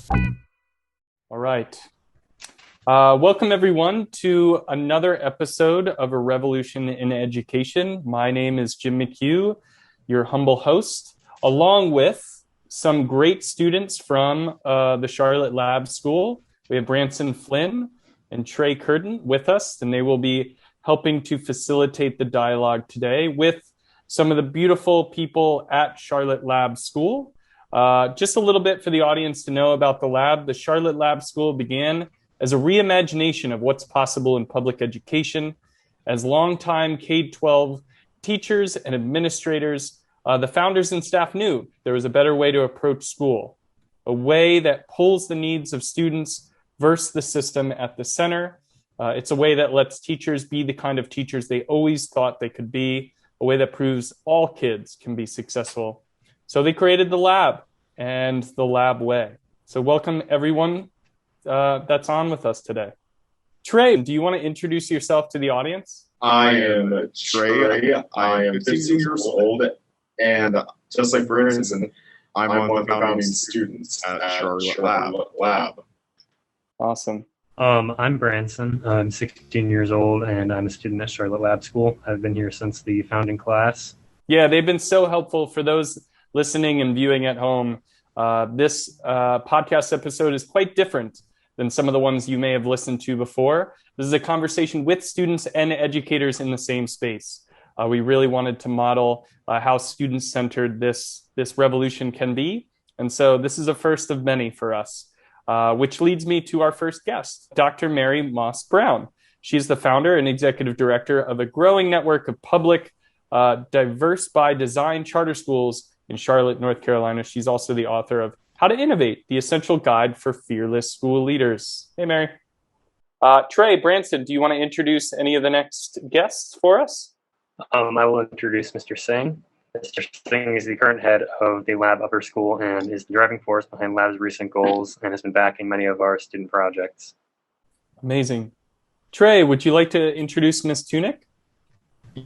All right. Welcome, everyone, to another episode of A Revolution in Education. My name is Jim McCue, your humble host, along with some great students from the Charlotte Lab School. We have Branson Flynn and Trey Curtin with us, and they will be helping to facilitate the dialogue today with some of the beautiful people at Charlotte Lab School. Just a little bit for the audience to know about the lab. The Charlotte Lab School began as a reimagination of what's possible in public education. As longtime K-12 teachers and administrators, the founders and staff knew there was a better way to approach school, a way that pulls the needs of students versus the system at the center. It's a way that lets teachers be the kind of teachers they always thought they could be, a way that proves all kids can be successful. So they created the lab and the lab way. So welcome everyone that's on with us today. Trey, do you want to introduce yourself to the audience? I am Trey. I am 15 years old, and just like Branson, I'm one of the founding students at Charlotte Lab. Awesome. I'm Branson. I'm 16 years old, and I'm a student at Charlotte Lab School. I've been here since the founding class. Yeah, they've been so helpful for those listening and viewing at home. This podcast episode is quite different than some of the ones you may have listened to before. This is a conversation with students and educators in the same space. We really wanted to model how student-centered this revolution can be. And so this is a first of many for us, which leads me to our first guest, Dr. Mary Moss Brown. She's the founder and executive director of a growing network of public, diverse by design charter schools in Charlotte, North Carolina. She's also the author of How to Innovate, the Essential Guide for Fearless School Leaders. Hey, Mary. Trey, Branson, do you want to introduce any of the next guests for us? I will introduce Mr. Singh. Mr. Singh is the current head of the Lab Upper School and is the driving force behind Lab's recent goals and has been backing many of our student projects. Amazing. Trey, would you like to introduce Ms. Tunick?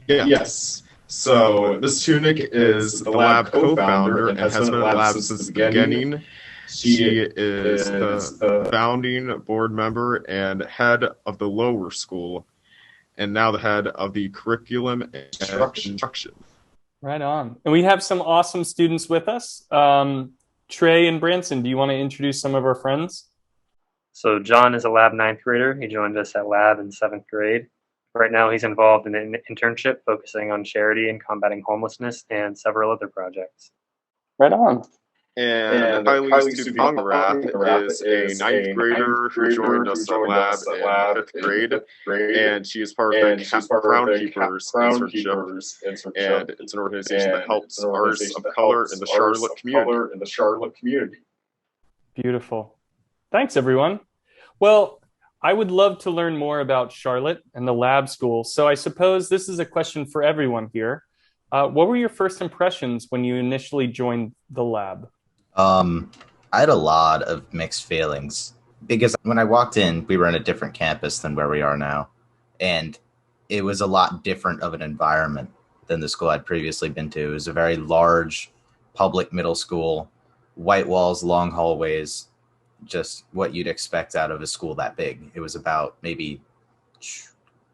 Yes. So Ms. Tunick is the Lab co-founder and has been at Lab since the beginning. She is the founding board member and head of the lower school, and now the head of the curriculum and instruction. Right on. And we have some awesome students with us. Trey and Branson, do you want to introduce some of our friends? So John is a Lab 9th grader. He joined us at Lab in 7th grade. Right now, he's involved in an internship focusing on charity and combating homelessness and several other projects. Right on. And Kylie Southivongnorath is a 9th grader who joined us at Lab in 5th grade, and she is part of the Groundkeepers internship, and it's an organization that helps artists of color in the Charlotte community. Beautiful. Thanks, everyone. Well, I would love to learn more about Charlotte and the lab school. So I suppose this is a question for everyone here. What were your first impressions when you initially joined the lab? I had a lot of mixed feelings because when I walked in, we were in a different campus than where we are now. And it was a lot different of an environment than the school I'd previously been to. It was a very large public middle school, white walls, long hallways, just what you'd expect out of a school that big. It was about maybe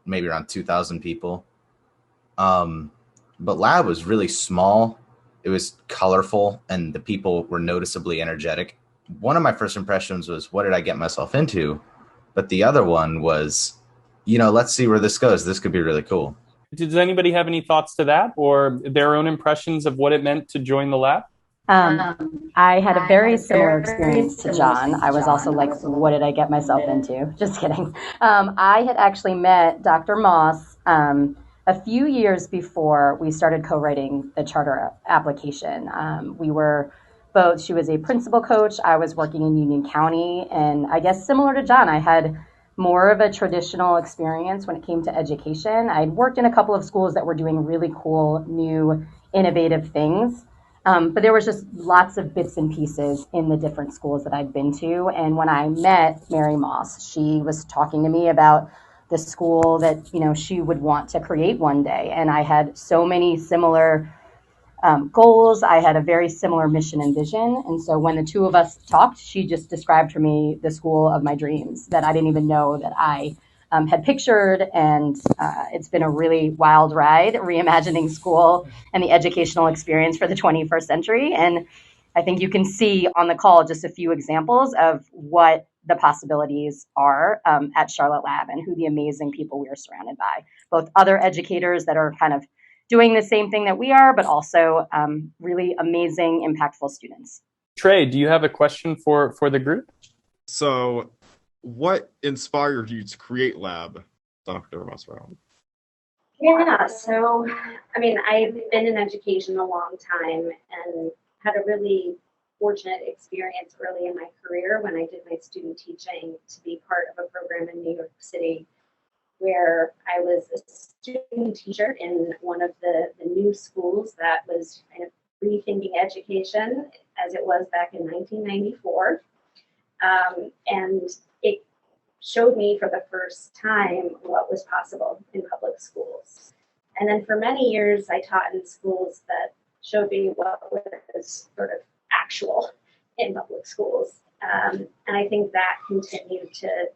around 2,000 people. But lab was really small. It was colorful, and the people were noticeably energetic. One of my first impressions was, what did I get myself into? But the other one was, let's see where this goes. This could be really cool. Does anybody have any thoughts to that or their own impressions of what it meant to join the lab? I had a very similar experience to John. I was also like, what did I get myself into? Just kidding. I had actually met Dr. Moss a few years before we started co-writing the charter application. We were both, she was a principal coach, I was working in Union County, and I guess similar to John, I had more of a traditional experience when it came to education. I'd worked in a couple of schools that were doing really cool, new, innovative things. But there was just lots of bits and pieces in the different schools that I'd been to. And when I met Mary Moss, she was talking to me about the school that, she would want to create one day. And I had so many similar goals. I had a very similar mission and vision. And so when the two of us talked, she just described for me the school of my dreams that I didn't even know that I had pictured. And it's been a really wild ride reimagining school and the educational experience for the 21st century. And I think you can see on the call just a few examples of what the possibilities are at Charlotte Lab and who the amazing people we are surrounded by, both other educators that are kind of doing the same thing that we are, but also really amazing, impactful students. Trey, do you have a question for the group? So, what inspired you to create Lab, Dr. Mossbrown? Yeah, so, I mean, I've been in education a long time and had a really fortunate experience early in my career when I did my student teaching to be part of a program in New York City where I was a student teacher in one of the new schools that was kind of rethinking education as it was back in 1994. And it showed me for the first time what was possible in public schools. And then for many years, I taught in schools that showed me what was sort of actual in public schools. And I think that continued to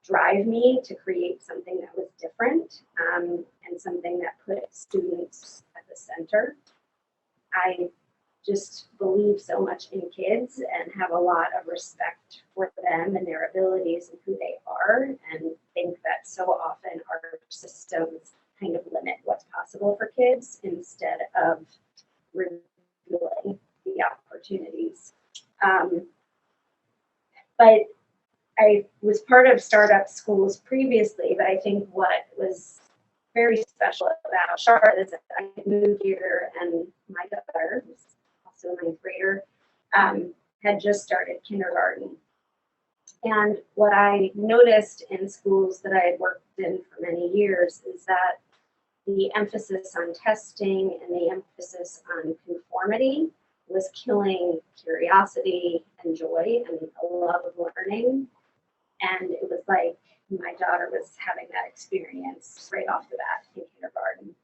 drive me to create something that was different and something that put students at the center. I just believe so much in kids and have a lot of respect for them and their abilities and who they are, and think that so often our systems kind of limit what's possible for kids instead of revealing the opportunities. But I was part of startup schools previously, but I think what was very special about Charlotte is that I moved here and my daughter, who's also a ninth grader, had just started kindergarten. And what I noticed in schools that I had worked in for many years is that the emphasis on testing and the emphasis on conformity was killing curiosity and joy and a love of learning. And it was like my daughter was having that experience right off the bat in kindergarten.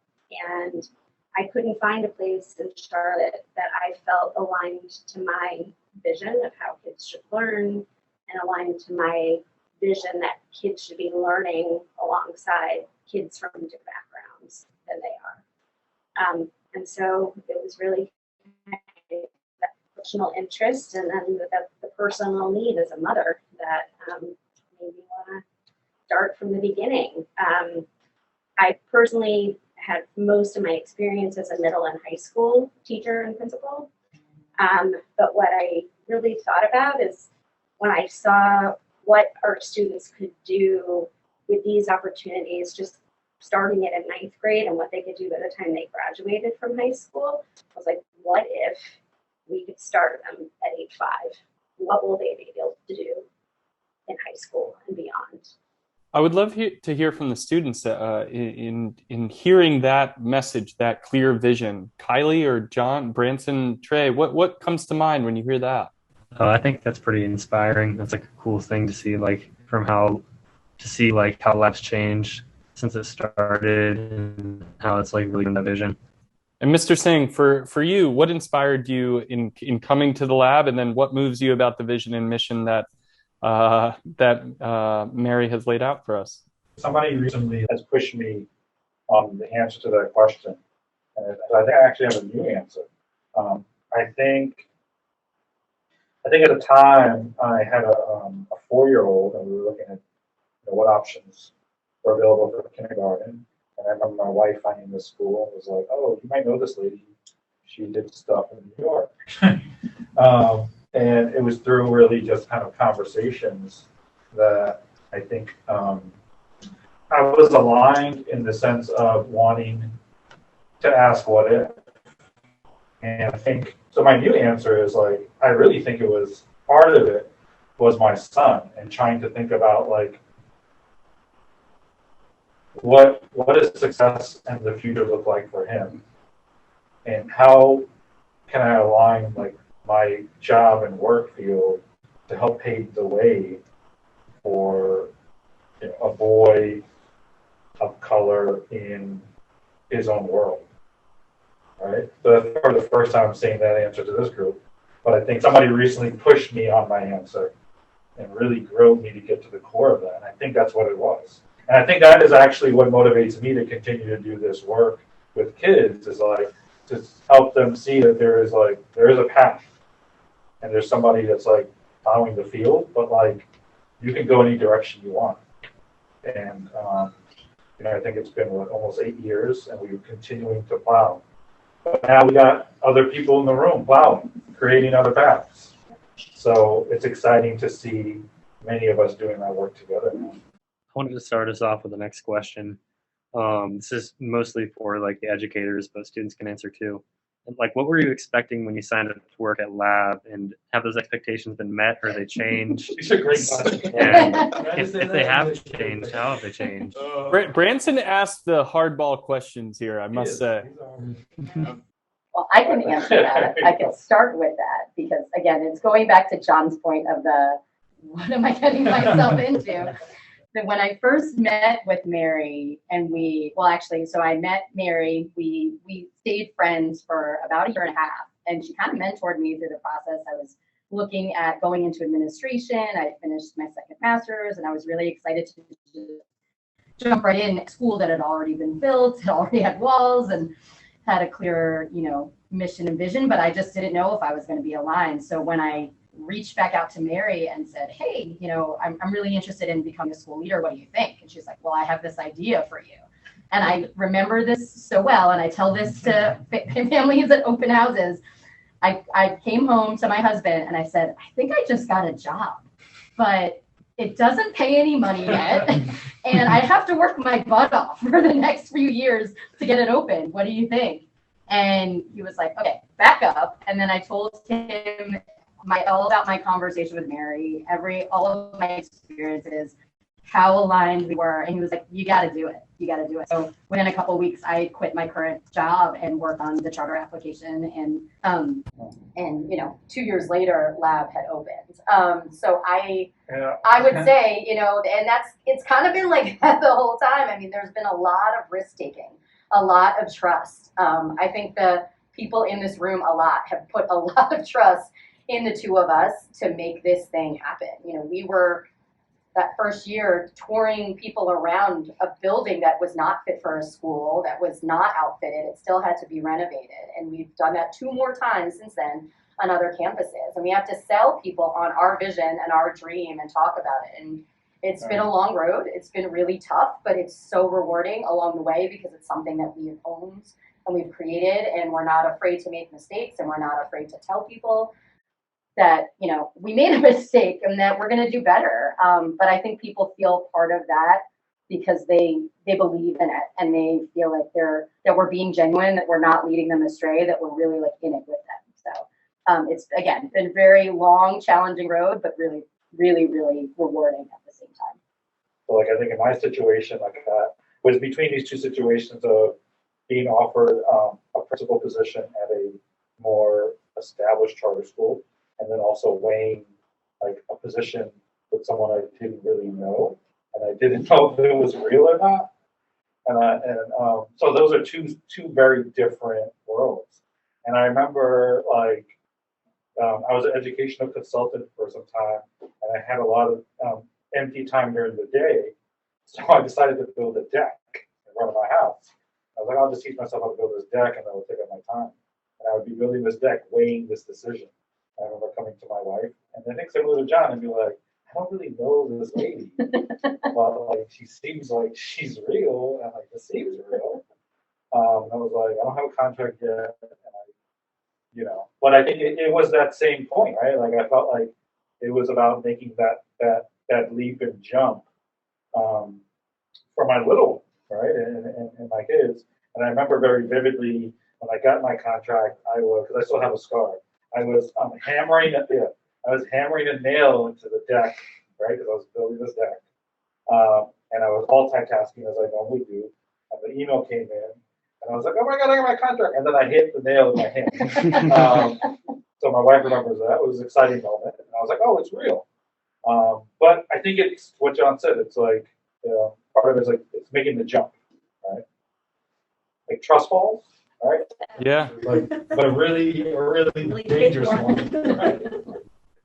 And I couldn't find a place in Charlotte that I felt aligned to my vision of how kids should learn and aligned to my vision that kids should be learning alongside kids from different backgrounds than they are. And so it was really that personal interest and then the personal need as a mother that made me want to start from the beginning. I personally had most of my experience as a middle and high school teacher and principal. But what I really thought about is when I saw what our students could do with these opportunities, just starting it in ninth grade and what they could do by the time they graduated from high school, I was like, what if we could start them at age 5? What will they be able to do in high school and beyond? I would love to hear from the students in hearing that message, that clear vision. Kylie or John, Branson, Trey, what comes to mind when you hear that? I think that's pretty inspiring. That's like a cool thing to see, like how labs changed since it started and how it's like really in that vision. And Mr. Singh, for you, what inspired you in coming to the lab, and then what moves you about the vision and mission that Mary has laid out for us? Somebody recently has pushed me on the answer to that question, and I think I actually have a new answer. I think at the time I had a 4-year-old, and we were looking at what options were available for kindergarten. And I remember my wife finding this school and was like, "Oh, you might know this lady. She did stuff in New York." And it was through really just kind of conversations that I think I was aligned in the sense of wanting to ask what if. And I think, so my new answer is like, I really think it was, part of it was my son and trying to think about like, what does success and the future look like for him? And how can I align like my job and work field to help pave the way for a boy of color in his own world, right? So that's probably the first time I'm seeing that answer to this group. But I think somebody recently pushed me on my answer and really grilled me to get to the core of that. And I think that's what it was. And I think that is actually what motivates me to continue to do this work with kids, is like to help them see that there is a path, and there's somebody that's like plowing the field, but like you can go any direction you want. And I think it's been almost 8 years, and we're continuing to plow. But now we got other people in the room plowing, creating other paths. So it's exciting to see many of us doing that work together now. I wanted to start us off with the next question. This is mostly for like the educators, but students can answer too. And, like, what were you expecting when you signed up to work at Lab, and have those expectations been met, or they changed? These are great questions. And if they have changed, how have they changed? Branson asked the hardball questions here, I must say. Well, I can answer that. I can start with that because, again, it's going back to John's point of what am I getting myself into? That when I first met with Mary, and so I met Mary, we stayed friends for about 1.5 years, and she kind of mentored me through the process. I was looking at going into administration. I finished my second master's, and I was really excited to jump right in. A school that had already been built, had already had walls, and had a clear, mission and vision, but I just didn't know if I was going to be aligned. So when I reached back out to Mary and said, hey, I'm really interested in becoming a school leader. What do you think? And she's like, well, I have this idea for you. And I remember this so well, and I tell this to families at open houses. I came home to my husband and I said, I think I just got a job, but it doesn't pay any money yet. And I have to work my butt off for the next few years to get it open. What do you think? And he was like, okay, back up. And then I told him all about my conversation with Mary, all of my experiences, how aligned we were. And he was like, you got to do it. You got to do it. So within a couple of weeks, I quit my current job and worked on the charter application. And 2 years later, Lab had opened. So I would say, and it's kind of been like that the whole time. I mean, there's been a lot of risk taking, a lot of trust. I think the people in this room have put a lot of trust in the two of us to make this thing happen. We were that first year touring people around a building that was not fit for a school, that was not outfitted. It still had to be renovated. And we've done that 2 more times since then on other campuses. And we have to sell people on our vision and our dream and talk about it. And it's been a long road. It's been really tough, but it's so rewarding along the way because it's something that we've owned and we've created, and we're not afraid to make mistakes, and we're not afraid to tell people that, we made a mistake and that we're going to do better. But I think people feel part of that because they believe in it, and they feel like that we're being genuine, that we're not leading them astray, that we're really like in it with them. So it's, again, been a very long, challenging road, but really, really, really rewarding at the same time. So I think in my situation, was between these two situations of being offered a principal position at a more established charter school, and then also weighing a position with someone I didn't really know, and I didn't know if it was real or not. So those are two very different worlds. And I remember I was an educational consultant for some time, and I had a lot of empty time during the day. So I decided to build a deck in front of my house. I was like, I'll just teach myself how to build this deck, and that will take up my time. And I would be building this deck, weighing this decision. I remember coming to my wife, and I think similar to John, and be like, I don't really know this lady, but she seems like she's real, and this seems real. I was like, I don't have a contract yet, and but I think it was that same point, right? I felt like it was about making that leap and jump for my little, right, and my kids. And I remember very vividly when I got my contract, because I still have a scar. I was hammering a nail into the deck, right? Because I was building this deck, and I was multitasking as I normally do. And the email came in, and I was like, "Oh my god, I got my contract!" And then I hit the nail in my hand. So my wife remembers that. It was an exciting moment, and I was like, "Oh, it's real." But I think it's what John said. It's part of it is it's making the jump, right? Trust falls. right? Yeah. But a really dangerous one.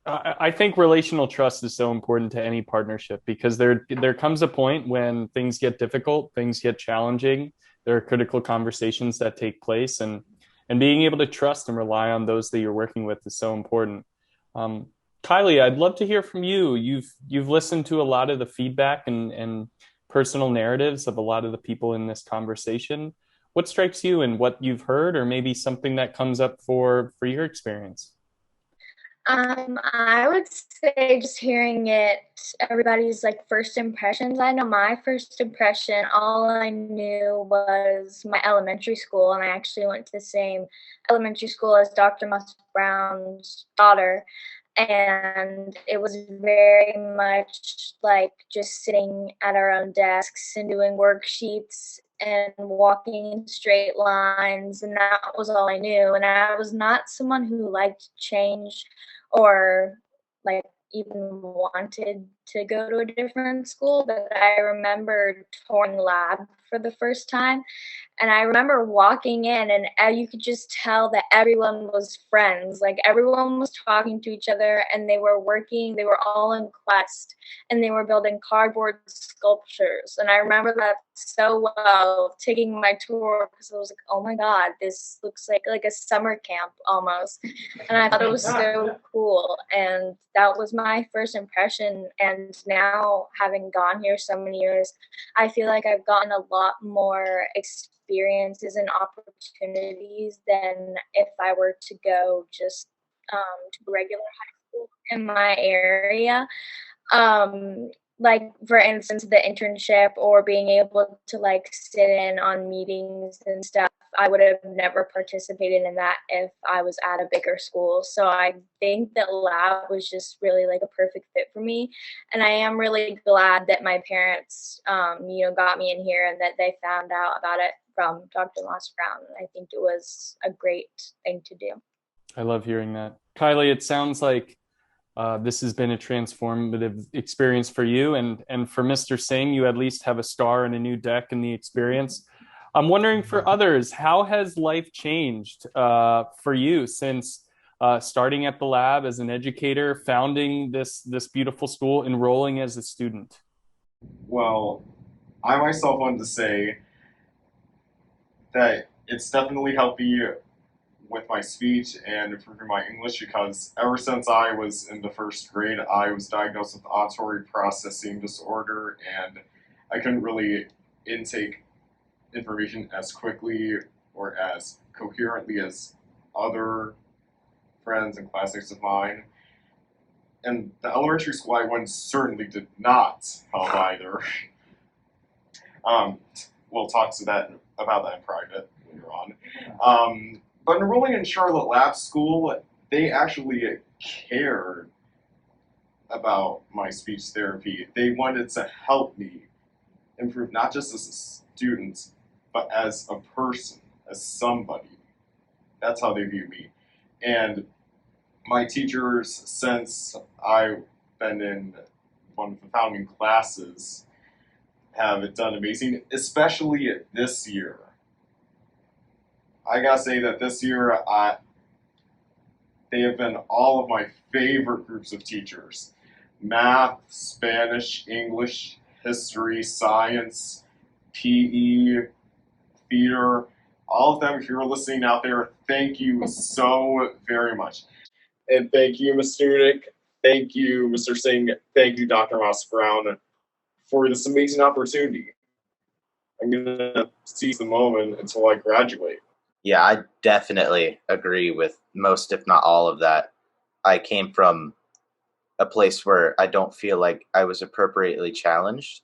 I think relational trust is so important to any partnership because there comes a point when things get difficult, things get challenging. There are critical conversations that take place, and being able to trust and rely on those that you're working with is so important. Um, Kylie, I'd love to hear from you. You've listened to a lot of the feedback and personal narratives of a lot of the people in this conversation. What strikes you in what you've heard, or maybe something that comes up for your experience? I would say just hearing it, everybody's like first impressions. I know my first impression, all I knew was my elementary school, and I actually went to the same elementary school as Dr. Moss Brown's daughter. And it was very much like just sitting at our own desks and doing worksheets and walking in straight lines, and that was all I knew. And I was not someone who liked change or like even wanted to go to a different school, but I remember touring lab for the first time, and I remember walking in, and you could just tell that everyone was friends. Like everyone was talking to each other, and they were working. They were all in Quest, and they were building cardboard sculptures. And I remember that so well, taking my tour, because I was like, "Oh my God, this looks like a summer camp almost." And I thought it was so cool. And that was my first impression. And now, having gone here so many years, I feel like I've gotten a lot more experiences and opportunities than if I were to go just to a regular high school in my area. Like for instance, the internship or being able to like sit in on meetings and stuff, I would have never participated in that if I was at a bigger school. So I think that lab was just really like a perfect fit for me. And I am really glad that my parents, got me in here and that they found out about it from Dr. Moss Brown. I think it was a great thing to do. I love hearing that. Kylie, it sounds like this has been a transformative experience for you, and for Mr. Singh, you at least have a star and a new deck in the experience. I'm wondering for others, how has life changed for you since starting at the lab as an educator, founding this beautiful school, enrolling as a student? Well, I myself wanted to say that it's definitely helped me with my speech and improving my English because ever since I was in the first grade, I was diagnosed with auditory processing disorder, and I couldn't really intake information as quickly or as coherently as other friends and classmates of mine. And the elementary school I went certainly did not help either. We'll talk about that in private later on. But enrolling in Charlotte Lab School, they actually cared about my speech therapy. They wanted to help me improve not just as a student, but as a person, as somebody. That's how they view me. And my teachers, since I've been in one of the founding classes, have done amazing, especially this year. I gotta say that this year, they have been all of my favorite groups of teachers. Math, Spanish, English, history, science, PE, theater, all of them, if you're listening out there, thank you so very much. And thank you, Ms. Studick. Thank you, Mr. Singh. Thank you, Dr. Moss Brown, for this amazing opportunity. I'm going to seize the moment until I graduate. Yeah, I definitely agree with most, if not all of that. I came from a place where I don't feel like I was appropriately challenged,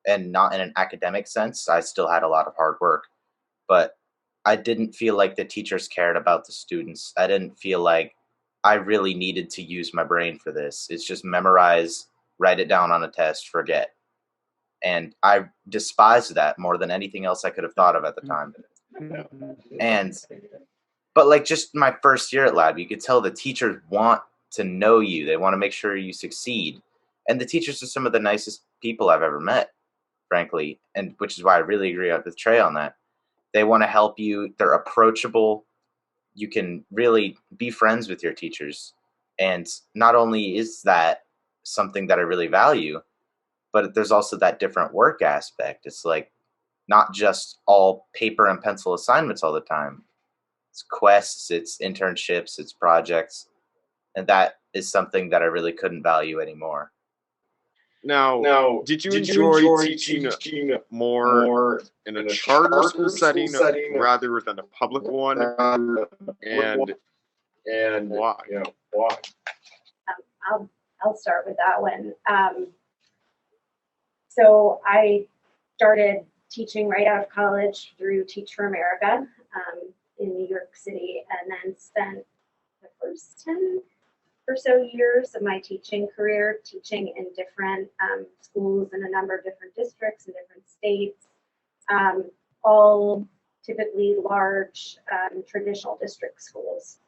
and not in an academic sense. I still had a lot of hard work, but I didn't feel like the teachers cared about the students. I didn't feel like I really needed to use my brain for this. It's just memorize, write it down on a test, forget. And I despised that more than anything else I could have thought of at the time. But like just my first year at lab, you could tell the teachers want to know you. They want to make sure you succeed. And the teachers are some of the nicest people I've ever met, frankly, and which is why I really agree with Trey on that. They want to help you. They're approachable. You can really be friends with your teachers. And not only is that something that I really value, but there's also that different work aspect. It's like not just all paper and pencil assignments all the time. It's quests, it's internships, it's projects. And that is something that I really couldn't value anymore. Now, did you enjoy teaching more in a charter school setting rather than a public one? And why? I'll start with that one. So I started teaching right out of college through Teach for America in New York City, and then spent the first 10 or so years of my teaching career teaching in different schools in a number of different districts in different states, all typically large traditional district schools.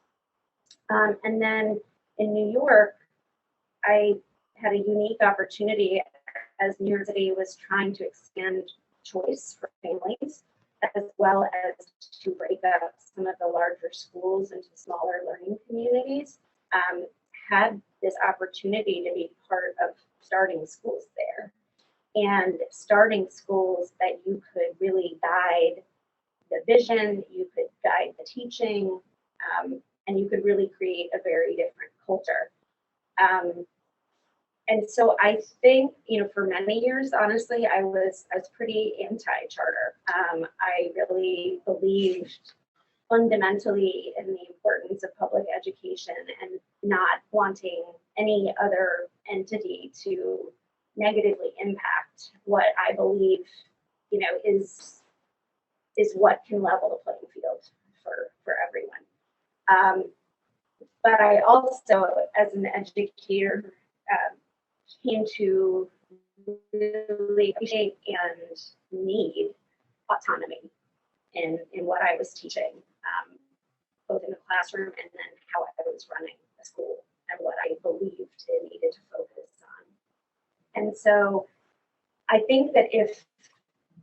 And then in New York, I had a unique opportunity as New York City was trying to expand choice for families, as well as to break up some of the larger schools into smaller learning communities. Had this opportunity to be part of starting schools there, and starting schools that you could really guide the vision, you could guide the teaching, and you could really create a very different culture. And so I think, for many years, honestly, I was pretty anti-charter. I really believed fundamentally in the importance of public education and not wanting any other entity to negatively impact what I believe, is what can level the playing field for everyone. But I also, as an educator, came to really appreciate and need autonomy in what I was teaching, both in the classroom and then how I was running the school and what I believed it needed to focus on. And so I think that if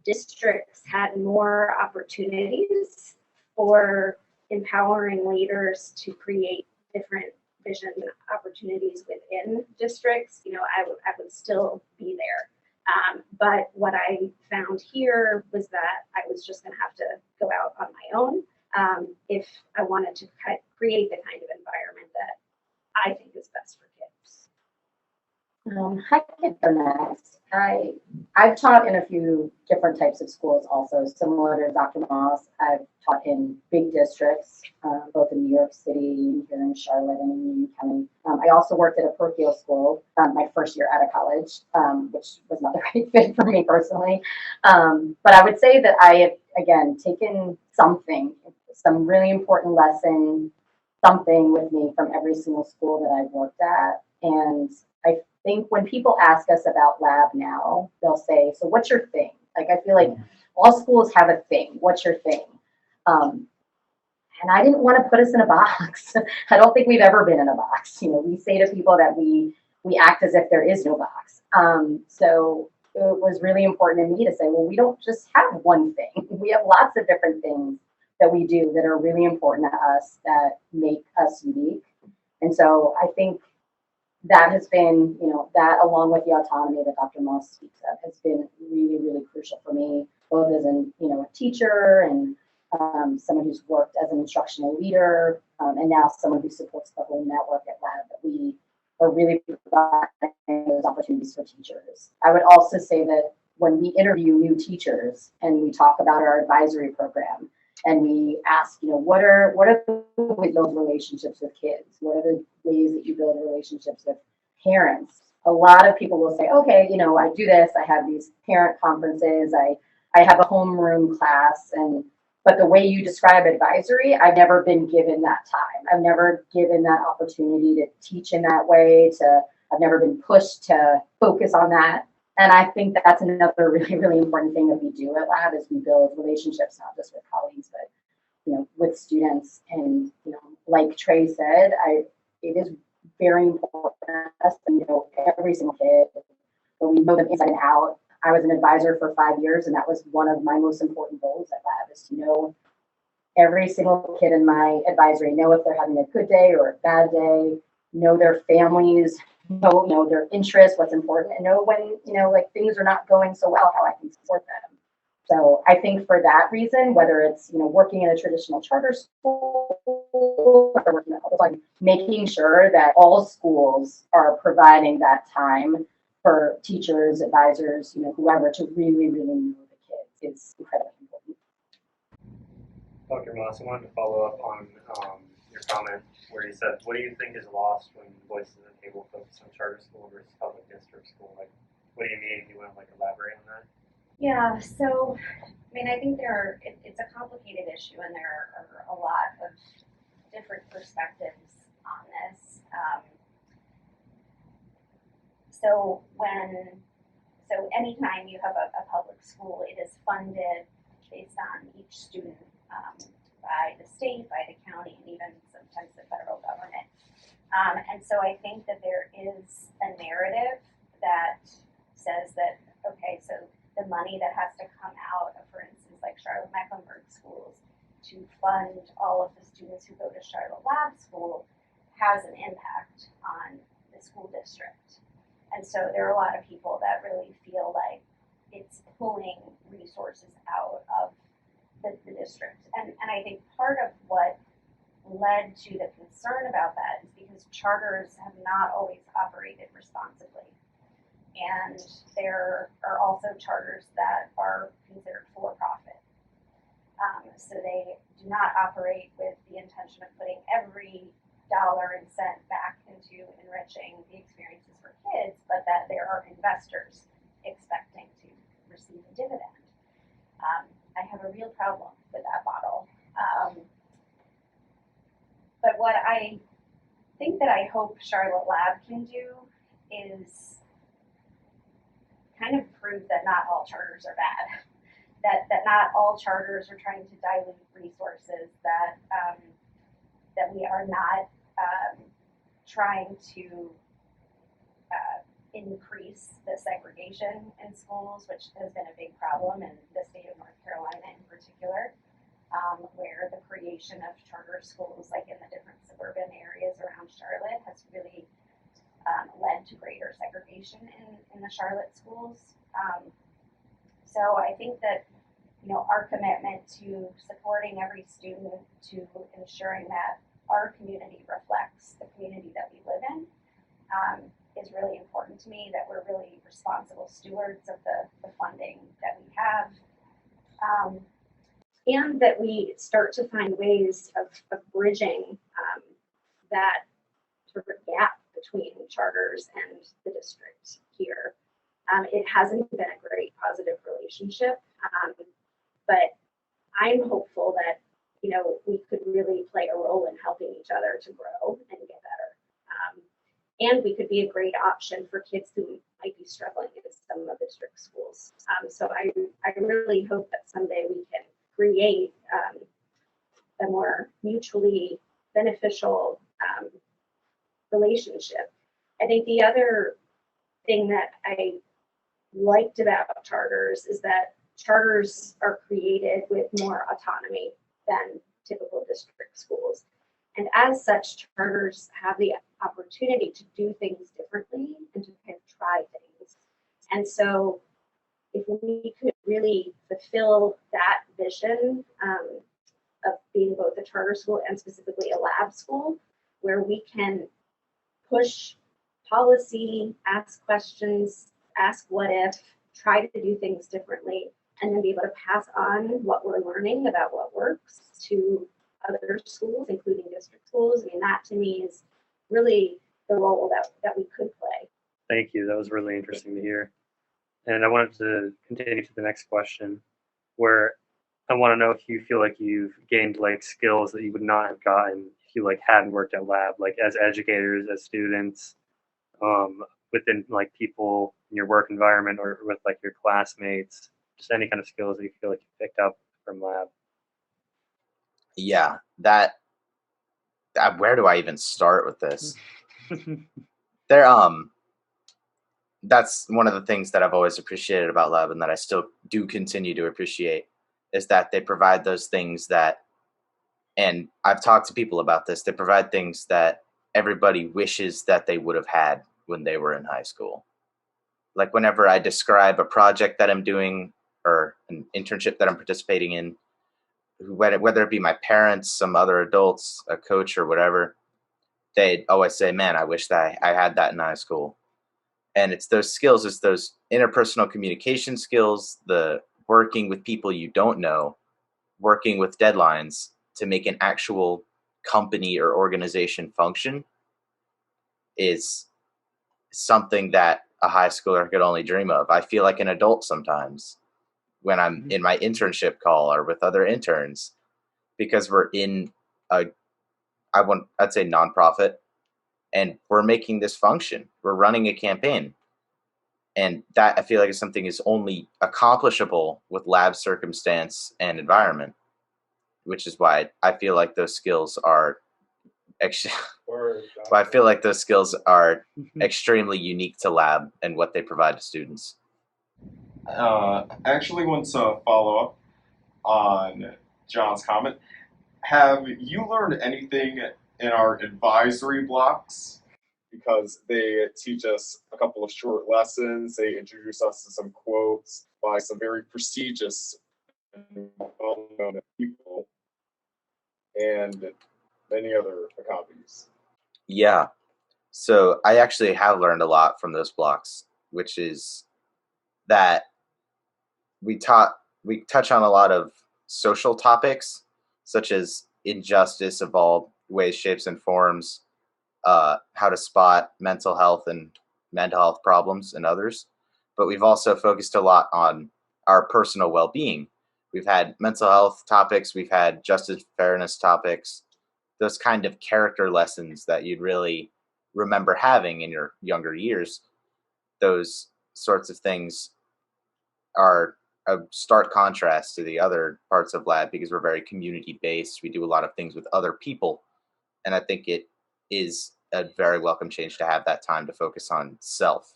districts had more opportunities for empowering leaders to create different vision opportunities within districts, I would still be there. But what I found here was that I was just going to have to go out on my own if I wanted to create the kind of environment that I think is best for kids. I can go next. I've taught in a few different types of schools also, similar to Dr. Moss. I've taught in big districts, both in New York City, here in Charlotte, and in Union County. I also worked at a parochial school my first year out of college, which was not the right fit for me personally. But I would say that I have, again, taken some really important lesson, something with me from every single school that I've worked at. And I think when people ask us about lab now, they'll say, so what's your thing? Like, I feel like all schools have a thing. What's your thing? And I didn't want to put us in a box. I don't think we've ever been in a box. We say to people that we act as if there is no box. So it was really important to me to say, well, we don't just have one thing. We have lots of different things that we do that are really important to us, that make us unique. And so I think that has been, that along with the autonomy that Dr. Moss speaks of has been really, really crucial for me, both as a teacher and someone who's worked as an instructional leader, and now someone who supports the whole network at Lab, that we are really providing those opportunities for teachers. I would also say that when we interview new teachers and we talk about our advisory program, and we ask, what are those relationships with kids? What are the ways that you build relationships with parents? A lot of people will say, okay, I do this. I have these parent conferences. I have a homeroom class. But the way you describe advisory, I've never been given that time. I've never given that opportunity to teach in that way. I've never been pushed to focus on that. And I think that's another really, really important thing that we do at Lab is we build relationships, not just with colleagues, but, with students. And, like Trey said, it is very important to us to know every single kid, but we know them inside and out. I was an advisor for 5 years, and that was one of my most important roles at Lab, is to know every single kid in my advisory, know if they're having a good day or a bad day, know their families, know their interests, what's important, and know when, like things are not going so well, how I can support them. So I think for that reason, whether it's, working in a traditional charter school or working at public school, making sure that all schools are providing that time for teachers, advisors, whoever, to really, really know the kids is incredibly important. Dr. Moss, I wanted to follow up on your comment where you said, what do you think is lost when Voices at the Table focus on charter school versus public district school? Like, what do you mean? Do you want to elaborate on that? Yeah, so I think it's a complicated issue, and there are a lot of different perspectives on this. So anytime you have a public school, it is funded based on each student by the state, by the county, and even sometimes the federal government. And so I think that there is a narrative that says that, okay, so the money that has to come out of, for instance, like Charlotte-Mecklenburg schools to fund all of the students who go to Charlotte Lab School has an impact on the school district. And so there are a lot of people that really feel like it's pulling resources out of the district. And I think part of what led to the concern about that is because charters have not always operated responsibly. And there are also charters that are considered for-profit. So they do not operate with the intention of putting every dollar and cent back into enriching the experiences for kids, but that there are investors expecting to receive a dividend. I have a real problem with that model. But what I think that I hope Charlotte Lab can do is kind of prove that not all charters are bad, that not all charters are trying to dilute resources, that we are not trying to increase the segregation in schools, which has been a big problem in the state of North Carolina in particular, where the creation of charter schools, like in the different suburban areas around Charlotte, has really led to greater segregation in the Charlotte schools. So I think that, our commitment to supporting every student, to ensuring that our community reflects the community that we live in, is really important to me, that we're really responsible stewards of the funding that we have, and that we start to find ways of bridging that sort of gap between charters and the district here. It hasn't been a great positive relationship, but I'm hopeful that we could really play a role in helping each other to grow and get better. And we could be a great option for kids who might be struggling in some of the district schools. So I really hope that someday we can create a more mutually beneficial relationship. I think the other thing that I liked about charters is that charters are created with more autonomy than typical district schools. And as such, charters have the opportunity to do things differently and to kind of try things. And so if we could really fulfill that vision of being both a charter school and specifically a lab school, where we can push policy, ask questions, ask what if, try to do things differently, and then be able to pass on what we're learning about what works to other schools, including district schools. That to me is really the role that we could play. Thank you. That was really interesting to hear. And I wanted to continue to the next question, where I want to know if you feel like you've gained skills that you would not have gotten if you hadn't worked at lab, as educators, as students, within people in your work environment, or with your classmates, just any kind of skills that you feel like you picked up from lab. Yeah, that where do I even start with this? There that's one of the things that I've always appreciated about lab, and that I still do continue to appreciate, is that they provide those things that, and I've talked to people about this, they provide things that everybody wishes that they would have had when they were in high school. Like whenever I describe a project that I'm doing or an internship that I'm participating in, whether it be my parents, some other adults, a coach, or whatever, they'd always say, man, I wish that I had that in high school. And it's those skills, it's those interpersonal communication skills, the working with people you don't know, working with deadlines to make an actual company or organization function is something that a high schooler could only dream of. I feel like an adult sometimes when I'm in my internship call or with other interns, because we're in I'd say nonprofit, and we're making this function. We're running a campaign. And that, I feel like, is something is only accomplishable with lab circumstance and environment, which is why I feel like those skills are extremely unique to lab and what they provide to students. Actually, want to follow up on John's comment. Have you learned anything in our advisory blocks? Because they teach us a couple of short lessons. They introduce us to some quotes by some very prestigious and well-known people, and many other copies. Yeah. So I actually have learned a lot from those blocks, which is that we touch on a lot of social topics, such as injustice of all ways, shapes, and forms, how to spot mental health problems in others. But we've also focused a lot on our personal well-being. We've had mental health topics, we've had justice, fairness topics, those kind of character lessons that you'd really remember having in your younger years. Those sorts of things are a stark contrast to the other parts of lab, because we're very community based. We do a lot of things with other people. And I think it is a very welcome change to have that time to focus on self.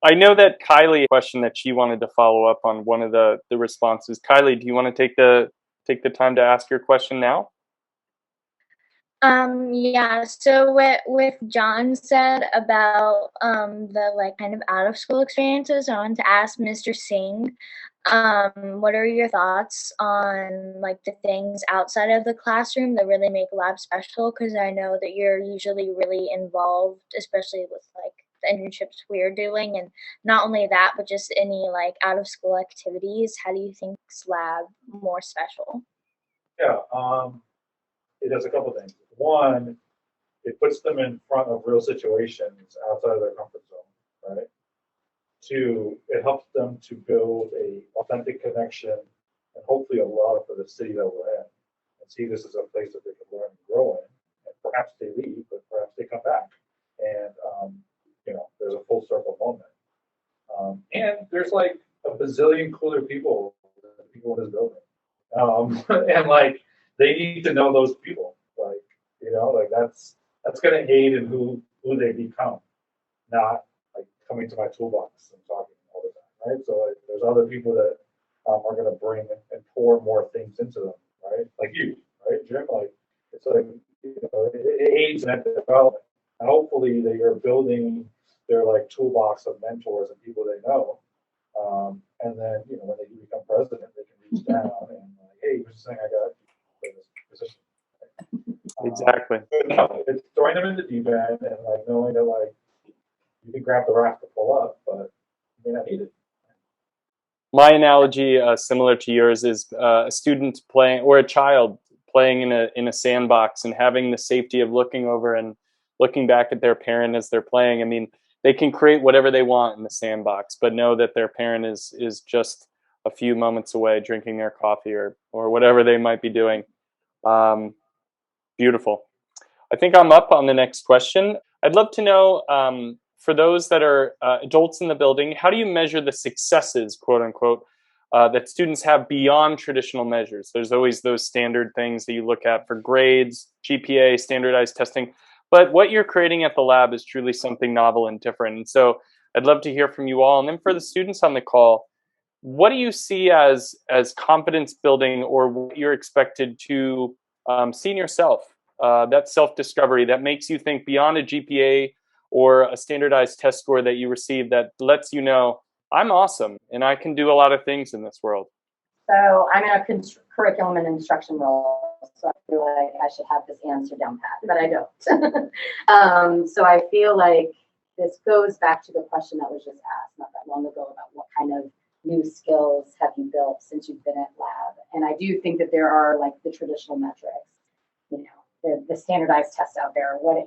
I know that Kylie question that she wanted to follow up on one of the responses. Kylie, do you want to take the time to ask your question now? Yeah, so with John said about the like kind of out of school experiences, I wanted to ask Mr. Singh, what are your thoughts on like the things outside of the classroom that really make lab special? Because I know that you're usually really involved, especially with like the internships we're doing, and not only that, but just any like out of school activities. How do you think lab more special? Yeah, it does a couple things. One, it puts them in front of real situations outside of their comfort zone, right? Two, it helps them to build a authentic connection and hopefully a love for the city that we're in, and see this as a place that they can learn and grow in. And perhaps they leave, but perhaps they come back, and there's a full circle moment. And there's like a bazillion cooler people than the people in this building, and like they need to know those people, like that's going to aid in who they become, not like coming to my toolbox and talking all the time, right? So like, there's other people that are going to bring and pour more things into them, right? Like you, right, Jim? Like it's like it aids in that development, and hopefully they are building their like toolbox of mentors and people they know, and then when they do become president, they can reach down and like, hey, here's the thing I got for this position. Exactly. No, it's throwing them in the deep end and like knowing that like you can grab the raft to pull up, but you may not need it. My analogy, similar to yours, is a student playing, or a child playing in a sandbox and having the safety of looking over and looking back at their parent as they're playing. I mean, they can create whatever they want in the sandbox, but know that their parent is just a few moments away, drinking their coffee or whatever they might be doing. Beautiful. I think I'm up on the next question. I'd love to know, for those that are adults in the building, how do you measure the successes, quote unquote, that students have beyond traditional measures? There's always those standard things that you look at for grades, GPA, standardized testing, but what you're creating at the lab is truly something novel and different. And so I'd love to hear from you all. And then for the students on the call, what do you see as confidence building, or what you're expected to see in yourself? That self-discovery that makes you think beyond a GPA or a standardized test score that you receive, that lets you know, I'm awesome and I can do a lot of things in this world. So I'm in a curriculum and instruction role, so I feel like I should have this answer down pat, but I don't. So I feel like this goes back to the question that was just asked not that long ago about what kind of new skills have you built since you've been at lab. And I do think that there are like the traditional metrics, the standardized tests out there, what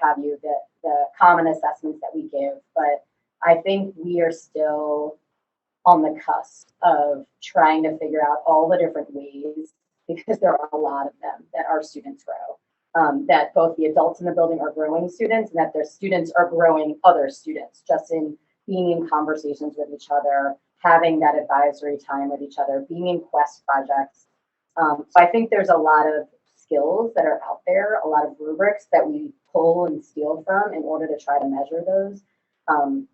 have you, the common assessments that we give. But I think we are still on the cusp of trying to figure out all the different ways, because there are a lot of them, that our students grow. That both the adults in the building are growing students, and that their students are growing other students, just in being in conversations with each other, having that advisory time with each other, being in quest projects. So I think there's a lot of skills that are out there, a lot of rubrics that we pull and steal from in order to try to measure those.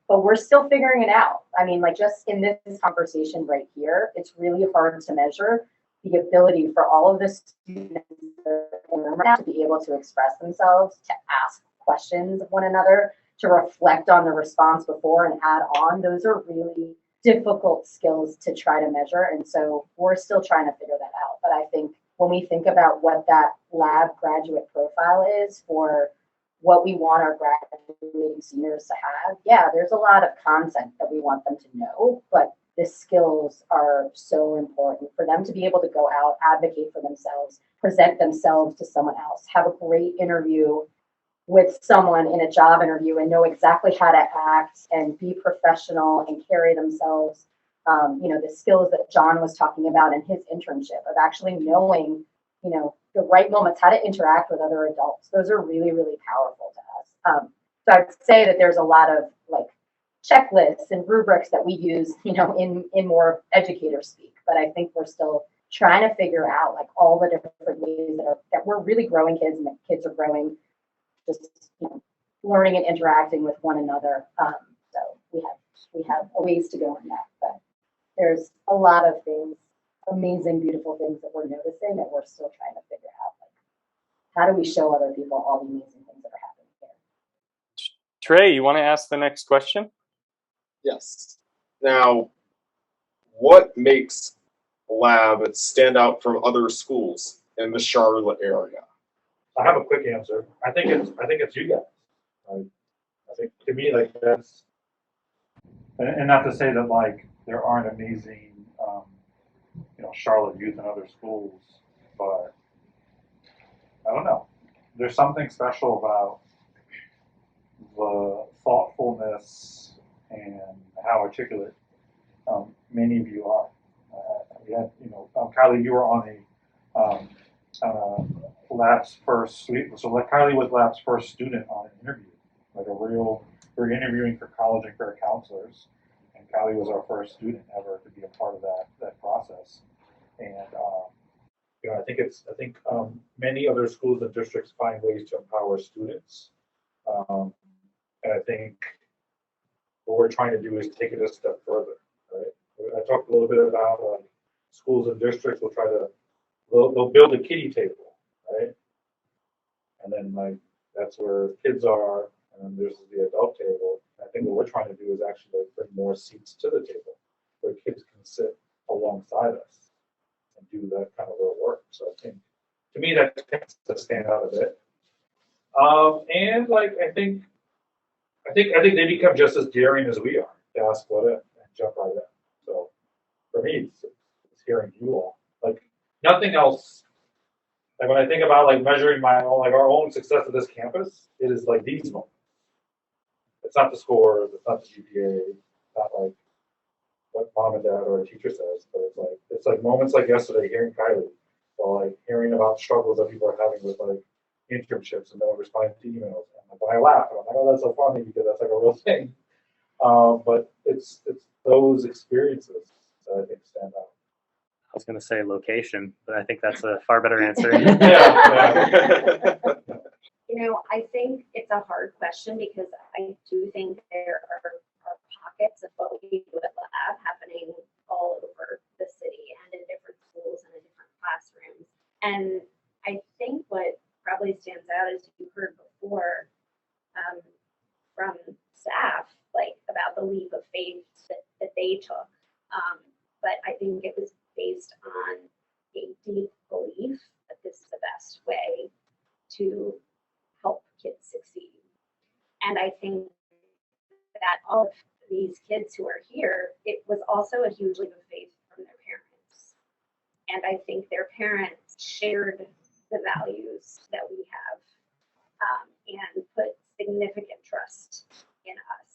But we're still figuring it out. I mean, like just in this conversation right here, it's really hard to measure the ability for all of the students to be able to express themselves, to ask questions of one another, to reflect on the response before and add on. Those are really difficult skills to try to measure. And so we're still trying to figure that out. But I think when we think about what that lab graduate profile is for what we want our graduating seniors to have, yeah, there's a lot of content that we want them to know, but the skills are so important for them to be able to go out, advocate for themselves, present themselves to someone else, have a great interview with someone in a job interview and know exactly how to act and be professional and carry themselves. The skills that John was talking about in his internship of actually knowing, the right moments, how to interact with other adults. Those are really, really powerful to us. So I'd say that there's a lot of like checklists and rubrics that we use, in more educator speak. But I think we're still trying to figure out like all the different ways that we're really growing kids, and that kids are growing, just learning and interacting with one another. So we have a ways to go in that, but there's a lot of things, amazing, beautiful things that we're noticing that we're still trying to figure out. Like, how do we show other people all the amazing things that are happening here? Trey, you want to ask the next question? Yes. Now, what makes Lab stand out from other schools in the Charlotte area? I have a quick answer. I think it's you guys. Right? I think to me, like that's, and not to say that like there aren't amazing, Charlotte youth and other schools, but I don't know. There's something special about the thoughtfulness and how articulate many of you are. Kylie, you were on a Lab's first student. So like Kylie was Lab's first student on an interview, we're interviewing for college and career counselors, and Kylie was our first student ever to be a part of that process. And I think many other schools and districts find ways to empower students, and I think what we're trying to do is take it a step further. Right? I talked a little bit about like schools and districts will they'll build a kiddie table, right? And then like that's where kids are, and then there's the adult table. And I think what we're trying to do is actually bring more seats to the table where kids can sit alongside us and do that kind of real work. So I think to me that tends to stand out a bit. And like I think they become just as daring as we are to ask what if and jump right in. So for me, it's hearing you all. Like nothing else. Like when I think about like measuring our own success at this campus, it is like these moments. It's not the scores, it's not the GPA, it's not like what mom and dad or a teacher says, but it's like moments like yesterday hearing Kylie, or like hearing about struggles that people are having with like internships and no one responding to emails. And like when I laugh, and I'm like, oh, that's so funny because that's like a real thing. But it's those experiences that I think stand out. I was going to say location, but I think that's a far better answer. Yeah. I think it's a hard question because I do think there are pockets of what we do at Lab happening all over the city and in different schools and in different classrooms. And I think what probably stands out is you heard before from staff, like about the leap of faith that they took. But I think it was based on a deep belief that this is the best way to help kids succeed. And I think that all of these kids who are here, it was also a huge leap of faith from their parents. And I think their parents shared the values that we have and put significant trust in us.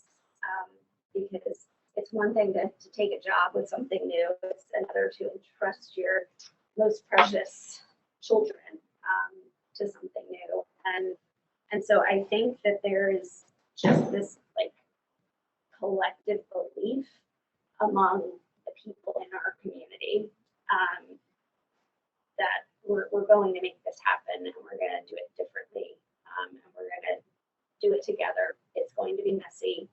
Because it's one thing to take a job with something new, it's another to entrust your most precious children to something new. And so I think that there is just this like collective belief among the people in our community that we're going to make this happen and we're going to do it differently and we're going to do it together. It's going to be messy.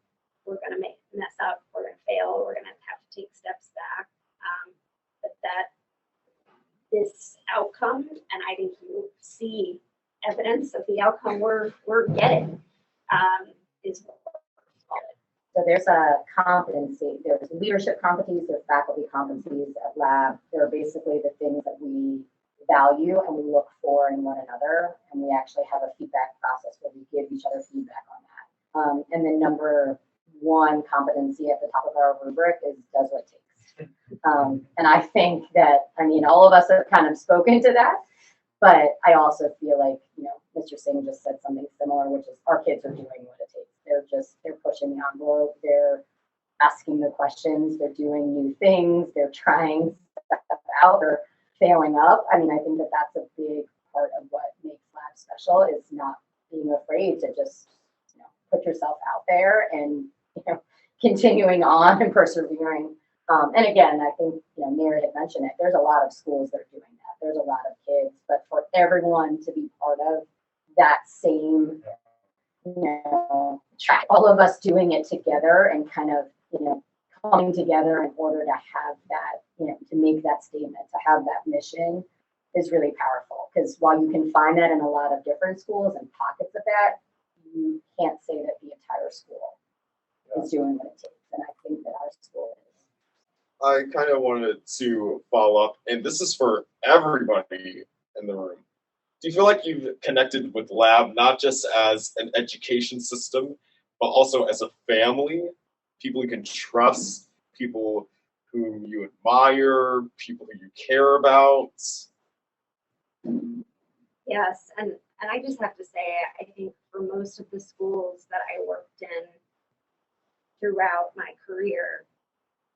We're going to mess up. We're going to fail. We're going to have to take steps back. But that this outcome, and I think you see evidence of the outcome we're getting, is what we're calling. So there's a competency, there's leadership competencies, there's faculty competencies at Lab. They're basically the things that we value and we look for in one another. And we actually have a feedback process where we give each other feedback on that. And then number one competency at the top of our rubric is does what it takes. And I think that, I mean, all of us have kind of spoken to that, but I also feel like, you know, Mr. Singh just said something similar, which is our kids are doing what it takes. They're pushing the envelope. They're asking the questions. They're doing new things. They're trying stuff out. They're failing up. I mean, I think that that's a big part of what makes Lab special is not being afraid to just, you know, put yourself out there and, you know, continuing on and persevering. And again, I think, you know, Mary had mentioned it. There's a lot of schools that are doing that. There's a lot of kids, but for everyone to be part of that same, you know, track, all of us doing it together and kind of, you know, coming together in order to have that, you know, to make that statement, to have that mission is really powerful. Because while you can find that in a lot of different schools and pockets of that, you can't say that the entire school is doing what it takes. And I think that our school is. I kind of wanted to follow up, and this is for everybody in the room. Do you feel like you've connected with Lab not just as an education system, but also as a family? People you can trust, people whom you admire, people who you care about? Yes, and I just have to say, I think for most of the schools that I worked in throughout my career,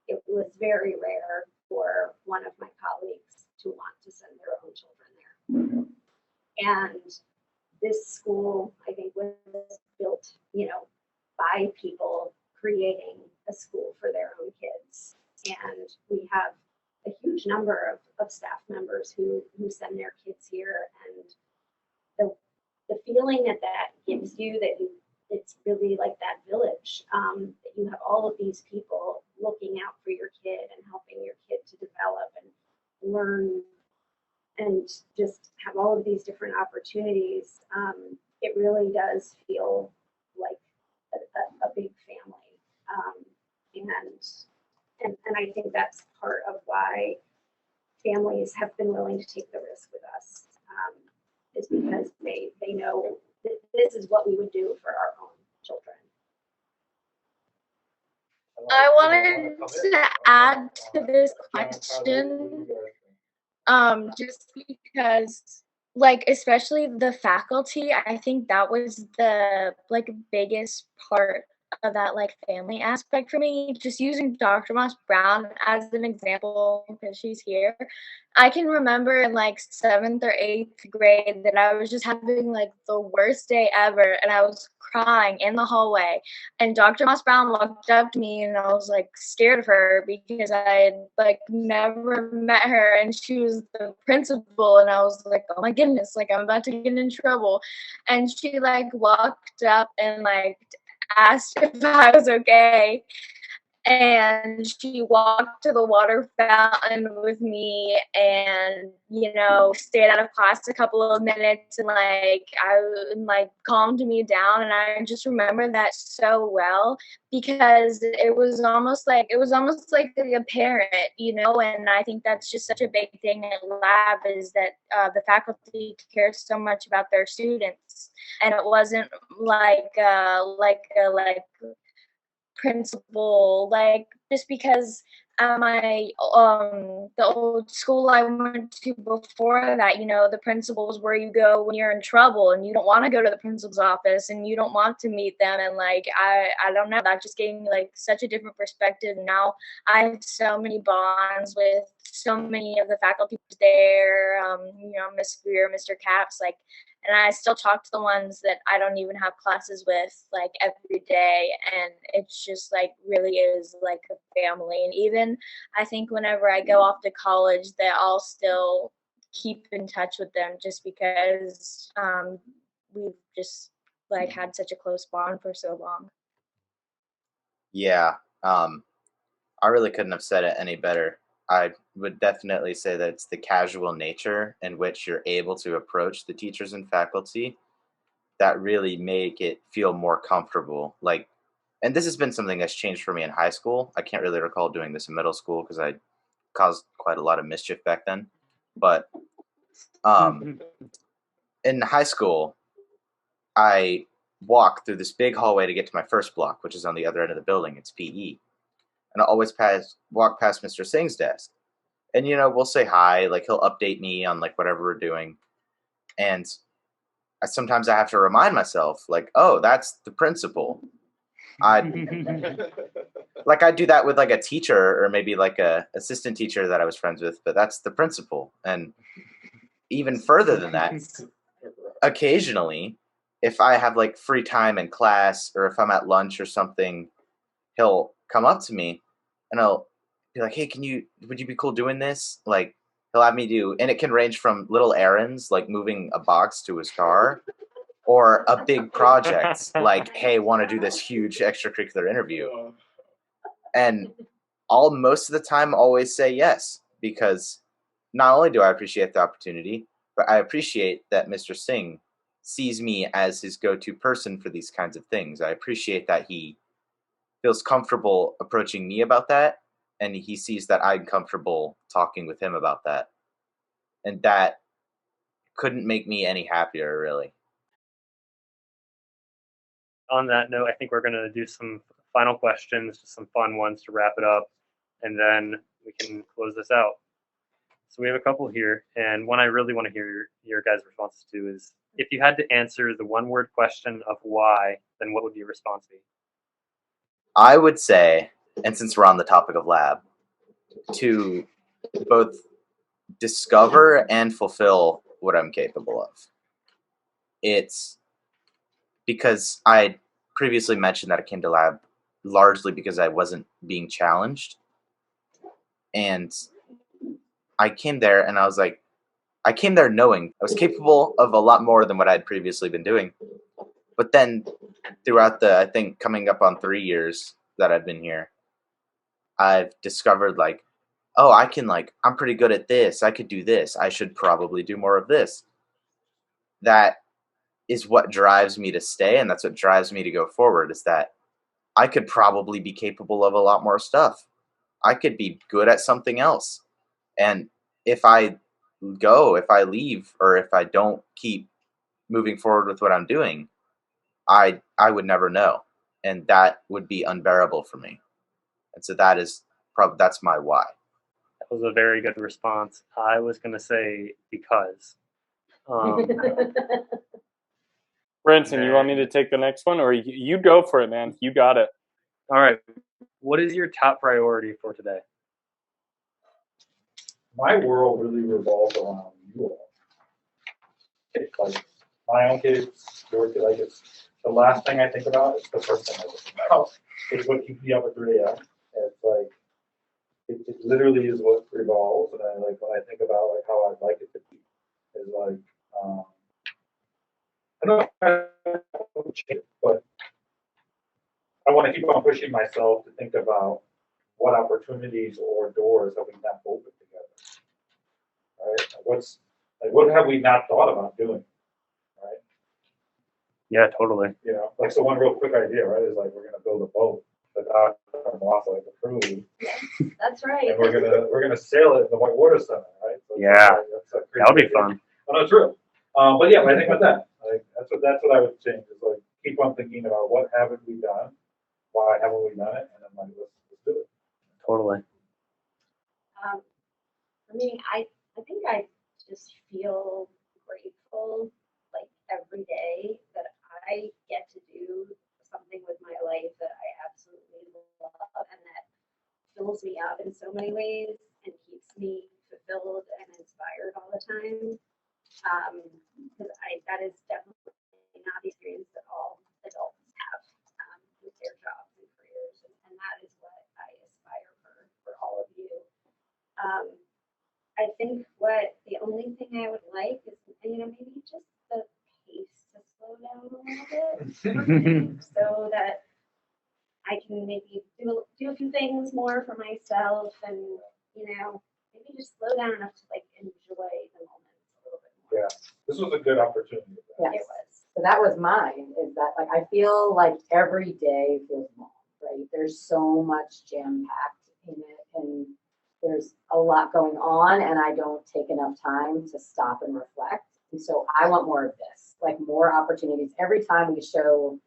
it was very rare for one of my colleagues to want to send their own children there. And this school, I think, was built, you know, by people creating a school for their own kids. And we have a huge number of staff members who send their kids here. And the feeling that gives you, that it's really like that village, that you have all of these people looking out for your kid and helping your kid to develop and learn and just have all of these different opportunities. It really does feel like a big family. And I think that's part of why families have been willing to take the risk with us, is because they know that this is what we would do for our own children. I wanted to add to this question, just because, like, especially the faculty, I think that was the, like, biggest part of that, like, family aspect for me. Just using Dr. Moss Brown as an example, because she's here. I can remember in, like, 7th or 8th grade that I was just having, like, the worst day ever, and I was crying in the hallway. And Dr. Moss Brown walked up to me, and I was, like, scared of her because I had, like, never met her, and she was the principal, and I was like, oh my goodness, like, I'm about to get in trouble. And she, like, walked up and, like, asked if I was okay. and she walked to the water fountain with me and, stayed out of class a couple of minutes and calmed me down. And I just remember that so well because it was almost like a parent, and I think that's just such a big thing at lab is that the faculty cares so much about their students. And it wasn't like principal, just because at my the old school I went to before that, the principal is where you go when you're in trouble and you don't want to go to the principal's office and you don't want to meet them. And I don't know, that just gave me such a different perspective. Now I have so many bonds with so many of the faculty there, Miss Greer, Mr. Caps, and I still talk to the ones that I don't even have classes with every day. And it's just really is like a family. And even I think whenever I go off to college, they all still keep in touch with them just because we've just had such a close bond for so long. Yeah, I really couldn't have said it any better. I would definitely say that it's the casual nature in which you're able to approach the teachers and faculty that really make it feel more comfortable. And this has been something that's changed for me in high school. I can't really recall doing this in middle school because I caused quite a lot of mischief back then. But in high school, I walked through this big hallway to get to my first block, which is on the other end of the building. It's PE. And I always walk past Mr. Singh's desk. And, we'll say hi. He'll update me on, whatever we're doing. And sometimes I have to remind myself, oh, that's the principal. I do that with, a teacher or maybe, a assistant teacher that I was friends with. But that's the principal. And even further than that, occasionally, if I have, free time in class or if I'm at lunch or something, he'll come up to me and I'll be like, hey, would you be cool doing this? He'll have me do, and it can range from little errands, like moving a box to his car, or a big project, hey, want to do this huge extracurricular interview. And I'll most of the time always say yes, because not only do I appreciate the opportunity, but I appreciate that Mr. Singh sees me as his go-to person for these kinds of things. I appreciate that he feels comfortable approaching me about that, and he sees that I'm comfortable talking with him about that. And that couldn't make me any happier, really. On that note, I think we're going to do some final questions, just some fun ones to wrap it up, and then we can close this out. So we have a couple here, and one I really want to hear your guys' responses to is, if you had to answer the one-word question of why, then what would your response be? I would say, and since we're on the topic of lab, to both discover and fulfill what I'm capable of. It's because I previously mentioned that I came to lab largely because I wasn't being challenged. And I came there and I came there knowing I was capable of a lot more than what I'd previously been doing. But then throughout I think coming up on 3 years that I've been here, I've discovered oh, I'm pretty good at this. I could do this. I should probably do more of this. That is what drives me to stay, and that's what drives me to go forward, is that I could probably be capable of a lot more stuff. I could be good at something else. And if I leave, or if I don't keep moving forward with what I'm doing, I would never know. And that would be unbearable for me. And so that's my why. That was a very good response. I was going to say because. Branson, you want me to take the next one, or you go for it, man? You got it. All right. What is your top priority for today? My world really revolves around you all. It's my own kids, your kids, it's the last thing I think about. It's the first thing I think about. It's what keeps me up at 3 a.m. It's it literally is what revolves. And I when I think about how I'd like it to be, is I don't know, but I want to keep on pushing myself to think about what opportunities or doors have we not opened together? Right? What have we not thought about doing? Right? Yeah, totally. You know, like, so one real quick idea, right, is like we're gonna build a boat that Dr. Moss like approved, That's right. and we're gonna sail it in the Whitewater Center, right? So Yeah, that's that would be fun. Oh, no, true. But yeah, I think with that, like, that's what I would change is like keep on thinking about what haven't we done, why haven't we done it, and then like let's do it. Totally. For me, I think I just feel grateful like every day that I get to do something with my life that I absolutely love and that fills me up in so many ways and keeps me fulfilled and inspired all the time. Because that is definitely not the experience that all adults have with their jobs and careers, and that is what I aspire for all of you. I think the only thing I would like is, maybe just the pace to slow down a little bit so that I can maybe do a few things more for myself and, maybe just slow down enough to like enjoy the moments a little bit more. Yeah, this was a good opportunity. Yes. It was. So that was mine, is that like I feel like every day feels long, right? There's so much jam packed in it and there's a lot going on and I don't take enough time to stop and reflect. And so I want more of this, like more opportunities. Every time we show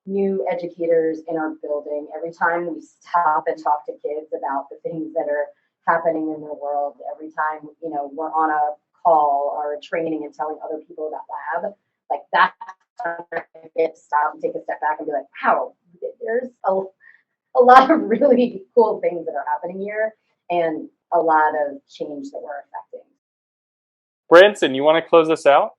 new educators in our building, every time we stop and talk to kids about the things that are happening in their world, every time, we're on a call or a training and telling other people about lab, like that's time I get to stop and take a step back and be like, wow, there's a lot of really cool things that are happening here and a lot of change that we're affecting. Branson, you want to close us out?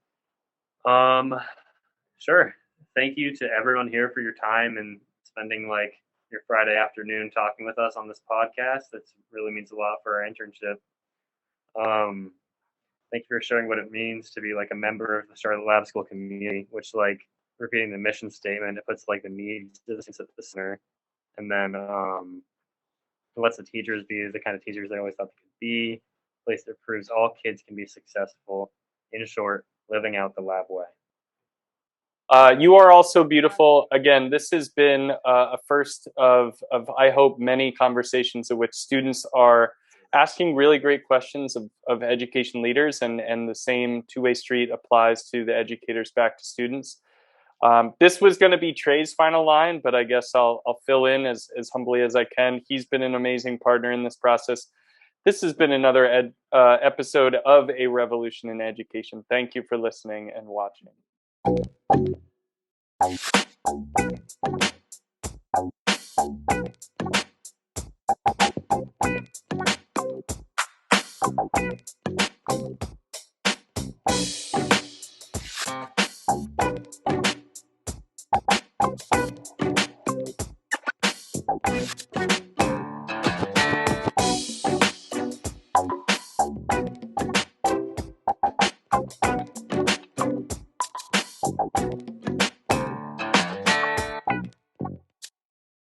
Sure. Thank you to everyone here for your time and spending like your Friday afternoon talking with us on this podcast. That really means a lot for our internship. Thank you for showing what it means to be like a member of the Charlotte Lab School community, which like repeating the mission statement, it puts like the needs of the students at the center, and then it lets the teachers be the kind of teachers they always thought they could be. A place that proves all kids can be successful. In short, living out the lab way. You are also beautiful. Again, this has been a first of I hope many conversations in which students are asking really great questions of education leaders, and the same two-way street applies to the educators back to students. This was going to be Trey's final line, but I guess I'll fill in as humbly as I can. He's been an amazing partner in this process. This has been another episode of A Revolution in Education. Thank you for listening and watching.